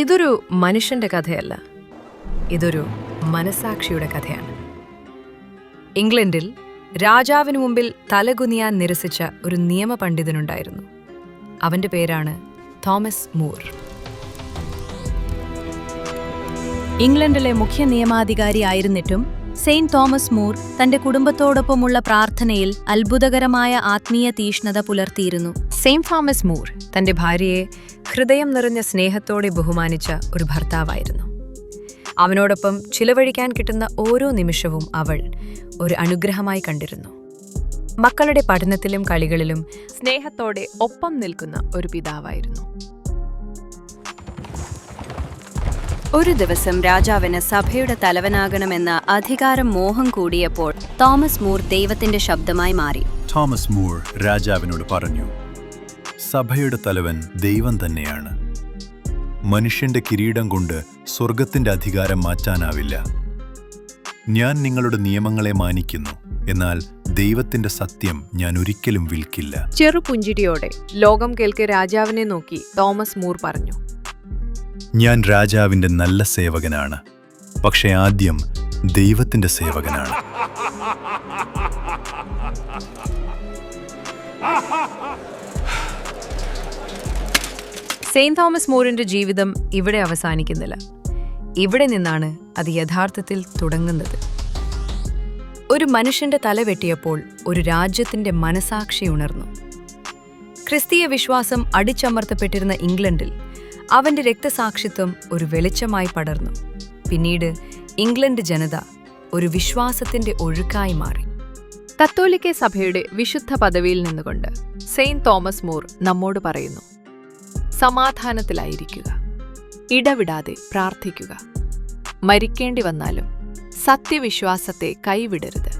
ഇതൊരു മനുഷ്യന്റെ കഥയല്ല, ഇതൊരു മനസാക്ഷിയുടെ കഥയാണ്. ഇംഗ്ലണ്ടിൽ രാജാവിനു മുമ്പിൽ തലകുനിയാൻ നിരസിച്ച ഒരു നിയമപണ്ഡിതനുണ്ടായിരുന്നു. അവന്റെ പേരാണ് തോമസ് മൂർ. ഇംഗ്ലണ്ടിലെ മുഖ്യ നിയമാധികാരി ആയിരുന്നിട്ടും സെയിന്റ് തോമസ് മൂർ തന്റെ കുടുംബത്തോടൊപ്പമുള്ള പ്രാർത്ഥനയിൽ അത്ഭുതകരമായ ആത്മീയ തീഷ്ണത പുലർത്തിയിരുന്നു. സെയിന്റ് തോമസ് മൂർ തന്റെ ഭാര്യയെ ഹൃദയം നിറഞ്ഞ സ്നേഹത്തോടെ ബഹുമാനിച്ച ഒരു ഭർത്താവായിരുന്നു. അവനോടൊപ്പം ചിലവഴിക്കാൻ കിട്ടുന്ന ഓരോ നിമിഷവും അവൾ ഒരു അനുഗ്രഹമായി കണ്ടിരുന്നു. മക്കളുടെ പഠനത്തിലും കളികളിലും സ്നേഹത്തോടെ ഒപ്പം നിൽക്കുന്ന ഒരു പിതാവായിരുന്നു. ഒരു ദിവസം രാജാവിന് സഭയുടെ തലവനാകണമെന്ന അധികാരം മോഹം കൂടിയപ്പോൾ തോമസ് മൂർ ദൈവത്തിന്റെ ശബ്ദമായി മാറി. തോമസ് മൂർ രാജാവിനോട് പറഞ്ഞു, സഭയുടെ തലവൻ ദൈവം തന്നെയാണ്. മനുഷ്യന്റെ കിരീടം കൊണ്ട് സ്വർഗത്തിന്റെ അധികാരം മാറ്റാനാവില്ല. ഞാൻ നിങ്ങളുടെ നിയമങ്ങളെ മാനിക്കുന്നു, എന്നാൽ ദൈവത്തിന്റെ സത്യം ഞാൻ ഒരിക്കലും വിൽക്കില്ല. ചെറുപുഞ്ചിരിയോടെ ലോകം കേൾക്കെ രാജാവിനെ നോക്കി തോമസ് മൂർ പറഞ്ഞു, ഞാൻ രാജാവിന്റെ നല്ല സേവകനാണ്, പക്ഷേ ആദ്യം ദൈവത്തിന്റെ സേവകനാണ്. സെയിന്റ് തോമസ് മൂറിന്റെ ജീവിതം ഇവിടെ അവസാനിക്കുന്നില്ല. ഇവിടെ നിന്നാണ് അത് യഥാർത്ഥത്തിൽ തുടങ്ങുന്നത്. ഒരു മനുഷ്യന്റെ തല വെട്ടിയപ്പോൾ ഒരു രാജ്യത്തിന്റെ മനസാക്ഷി ഉണർന്നു. ക്രിസ്തീയ വിശ്വാസം അടിച്ചമർത്തപ്പെട്ടിരുന്ന ഇംഗ്ലണ്ടിൽ അവന്റെ രക്തസാക്ഷിത്വം ഒരു വെളിച്ചമായി പടർന്നു. പിന്നീട് ഇംഗ്ലണ്ട് ജനത ഒരു വിശ്വാസത്തിന്റെ ഒഴുക്കായി മാറി. കത്തോലിക്ക സഭയുടെ വിശുദ്ധ പദവിയിൽ നിന്നുകൊണ്ട് സെയിന്റ് തോമസ് മൂർ നമ്മോട് പറയുന്നു, സമാധാനത്തിലായിരിക്കുക, ഇടവിടാതെ പ്രാർത്ഥിക്കുക, മരിക്കേണ്ടി വന്നാലും സത്യവിശ്വാസത്തെ കൈവിടരുത്.